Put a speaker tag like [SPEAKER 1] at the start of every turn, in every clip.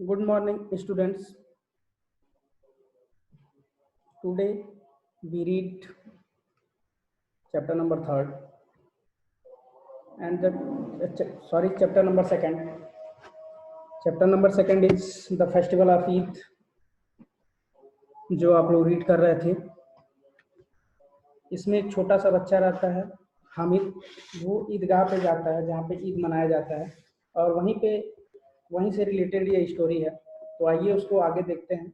[SPEAKER 1] Good morning, students. Today we read chapter number third and chapter number second. Chapter number second is the festival of Eid, जो आप लोग read कर रहे थे. इसमें एक छोटा सा बच्चा रहता है हामिद. वो ईदगाह पे जाता है जहाँ पे ईद मनाया जाता है और वहीं से रिलेटेड ये स्टोरी है. तो आइए उसको आगे देखते हैं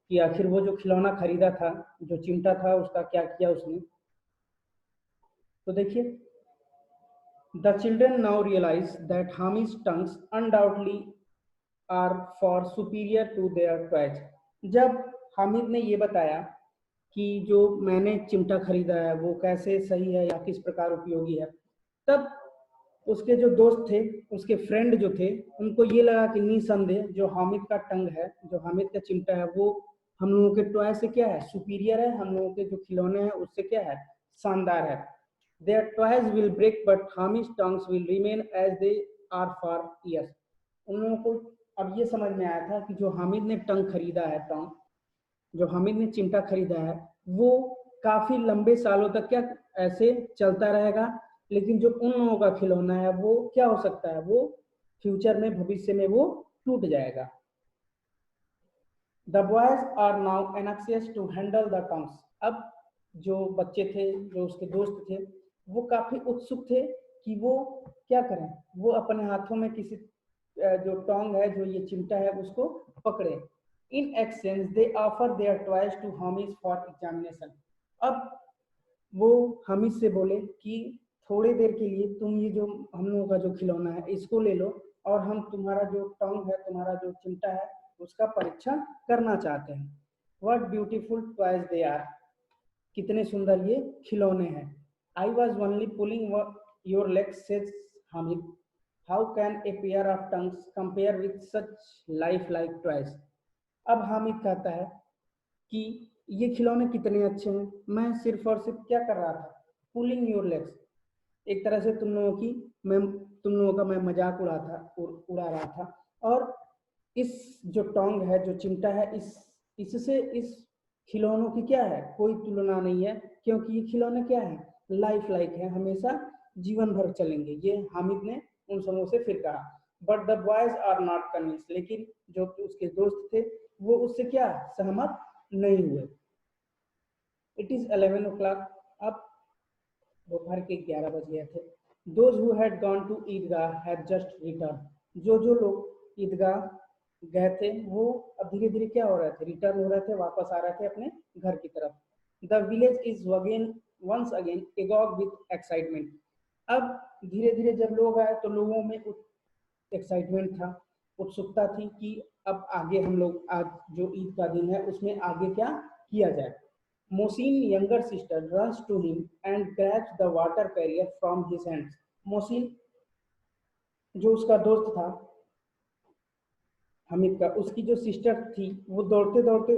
[SPEAKER 1] कि आखिर वो जो खिलौना खरीदा था, जो चिमटा था, उसका क्या किया उसने. तो देखिए, the children now realize that Hamid's tongues undoubtedly are far superior to their toys. जब हामिद ने ये बताया कि जो मैंने चिमटा खरीदा है वो कैसे सही है या किस प्रकार उपयोगी है, तब उसके जो दोस्त थे, उसके फ्रेंड जो थे, उनको ये लगा कि निसंदेह जो हामिद का टंग है, जो हामिद का चिमटा है, वो हम लोगों के टॉय से क्या है, सुपीरियर है. हम लोगों के जो खिलौने हैं उससे क्या है, शानदार है. Their toys will break, but Hamid's tongues will remain as they are for years. उन लोगों को अब ये समझ में आया था कि जो हामिद ने टंग खरीदा है, जो हामिद ने चिमटा खरीदा है, वो काफी लंबे सालों तक क्या ऐसे चलता रहेगा. लेकिन जो उन लोगों का खिलौना है वो क्या हो सकता है, वो फ्यूचर में, भविष्य में वो टूट जाएगा. The boys are now anxious to handle the tongues. अब जो बच्चे थे, जो उसके दोस्त थे, वो काफी उत्सुक थे कि वो क्या करें, वो अपने हाथों में किसी जो टोंग है, जो ये चिमटा है, उसको पकड़े. In exchange they offer their toys to Hamid for examination. अब वो हामिद से बोले कि थोड़ी देर के लिए तुम ये जो हम लोगों का जो खिलौना है इसको ले लो और हम तुम्हारा जो टोंग है, तुम्हारा जो चिमटा है, उसका परीक्षण करना चाहते हैं. What beautiful toys they are. कितने सुंदर ये खिलौने हैं. I was only pulling your legs says Hamid. How can a pair of tongs compare with such life like toys. अब हामिद कहता है कि ये खिलौने कितने अच्छे हैं, मैं सिर्फ और सिर्फ क्या कर रहा था, पुलिंग योर लेग्स. एक तरह से तुम लोगों का मैं मजाक उड़ा रहा था. और इस जो टोंग है, जो चिमटा है, इससे इस खिलौनों की क्या है, कोई तुलना नहीं है, क्योंकि ये खिलौने क्या है, लाइफ लाइक है, हमेशा जीवन भर चलेंगे. ये हामिद ने उन समूह से फिर कहा. But the boys are not convince. लेकिन जो उसके दोस्त थे वो उससे क्या सहमत नहीं हुए. It is 11 o'clock. अब दोपहर के 11 बज गए थे. Those who had gone to Idgah had just returned. जो लोग ईदगाह गए थे वो अब धीरे धीरे क्या हो रहे थे, रिटर्न हो रहे थे, वापस आ रहे थे अपने घर की तरफ. The village is once again agog with excitement. अब धीरे धीरे जब लोग आए तो लोगों में एक्साइटमेंट था, उत्सुकता थी कि अब आगे हम लोग, आज जो ईद का दिन है उसमें आगे क्या किया जाए. Mohsin younger sister runs to him and grabs the water carrier from his hands. Mohsin जो उसका दोस्त था हामिद का, उसकी जो सिस्टर थी वो दौड़ते दौड़ते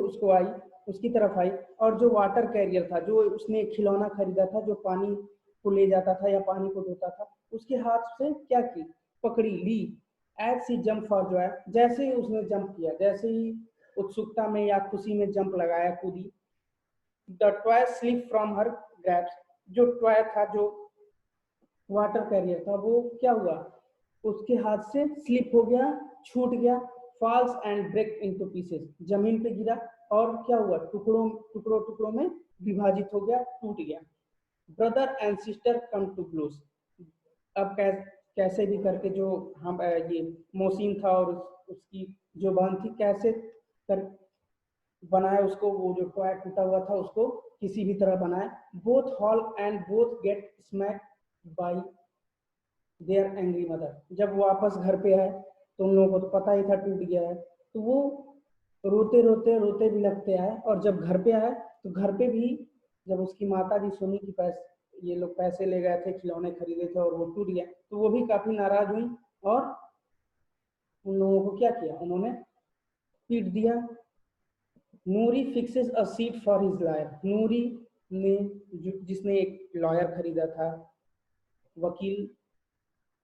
[SPEAKER 1] उसकी तरफ आई और जो वाटर कैरियर था, जो उसने खिलौना खरीदा था, जो पानी को ले जाता था या पानी को ढोता था, उसके हाथ से क्या की, पकड़ी ली. As she jump for joy. जैसे ही उसने जंप किया, जैसे ही उत्सुकता में या खुशी में जंप लगाया, कूदी. The toy slip from her grasps. जो टॉय था, जो वाटर कैरियर था, वो क्या हुआ, उसके हाथ से स्लिप हो गया, छूट गया. Falls and break into pieces. जमीन पे गिरा और क्या हुआ, टुकड़ों टुकड़ों टुकड़ों में विभाजित हो गया, टूट गया. Brother and sister come to blows. अब कैसे भी करके जो हम ये मोहसिन था और उसकी जो बहन थी, कैसे कर बनाए उसको, वो जो टॉय टूटा हुआ था उसको किसी भी तरह बनाए. Both hall and both get smack bye there angry mother. जब वो वापस घर पे आए तो उन लोगों को तो पता ही था टूट गया है, तो वो रोते भी लगते आए. और जब घर पे आए तो घर पे भी जब उसकी माता जी सुनी कि ये लोग पैसे ले गए थे, खिलौने खरीदे थे और वो टूट गया, तो वो भी काफी नाराज हुई और उन लोगों को क्या किया, उन्होंने पीट दिया. Noori fixes a seat for his lawyer. Noori ने, जिसने एक लॉयर खरीदा था, वकील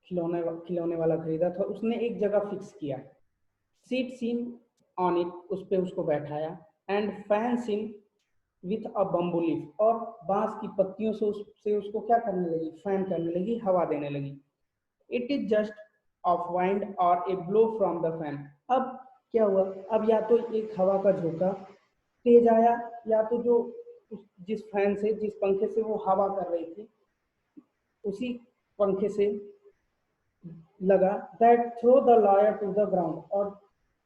[SPEAKER 1] खिलौने वाला खरीदा था, उसने एक जगह फिक्स किया. सीट सीन ऑन इट, उस पे उसको बैठाया, and fan seen with a bamboo leaf, और बांस की पत्तियों से उसको क्या करने लगी, फैन करने लगी, हवा देने लगी। It is just of wind और a blow from the fan. अब क्या हुआ, अब या तो एक हवा का झोंका तेज आया, या तो जो जिस फैन से, जिस पंखे से वो हवा कर रही थी, उसी पंखे से लगा, that throw the lawyer to the ground, और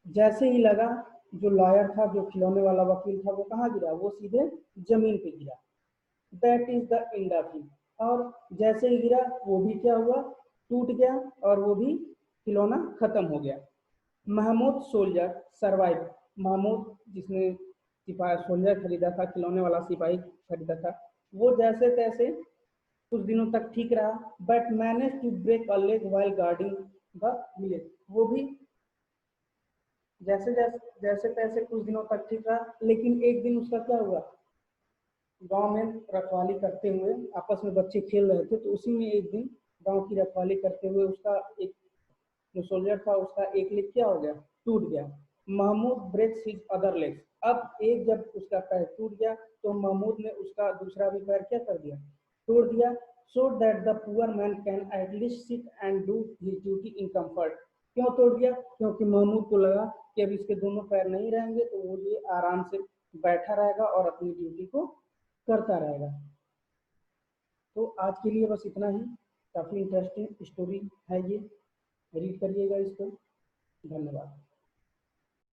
[SPEAKER 1] जैसे ही लगा, जो लॉयर था, जो खिलौने वाला वकील था, वो कहाँ गिरा, वो सीधे जमीन पे गिरा। That is the end of him. और जैसे ही गिरा, वो भी क्या हुआ, टूट गया, और वो भी खिलौना खत्म हो गया। Mahmood soldier survive. महमूद, जिसने सिपाही सोल्जर खरीदा था, खिलौने वाला सिपाही खरीदा था, वो जैसे तैसे कुछ दिनों तक ठीक रहा, but manage to break a leg while guarding the village. वो भी जैसे जैसे जैसे तैसे कुछ दिनों तक ठीक रहा, लेकिन एक दिन उसका क्या हुआ, गांव में रखवाली करते हुए, आपस में बच्चे खेल रहे थे, तो उसी में एक दिन गांव की रखवाली करते हुए उसका एक जो सोल्जर था, उसका एक लेग क्या हो गया, टूट गया। Mahmood breaks his other legs. अब एक जब उसका पैर टूट गया, तो महमूद ने उसका दूसरा भी पैर क्या कर दिया, तोड़ दिया, so that the poor man can at least sit and do his duty in comfort. क्यों तोड़ दिया, क्योंकि महमूद को लगा कि अब इसके दोनों पैर नहीं रहेंगे, तो वो ये आराम से बैठा रहेगा और अपनी ड्यूटी को करता रहेगा। तो आज के लिए बस इतना ही। काफ़ी इंटरेस्टिंग स्टोरी है ये, रीड करिएगा इसको। धन्यवाद।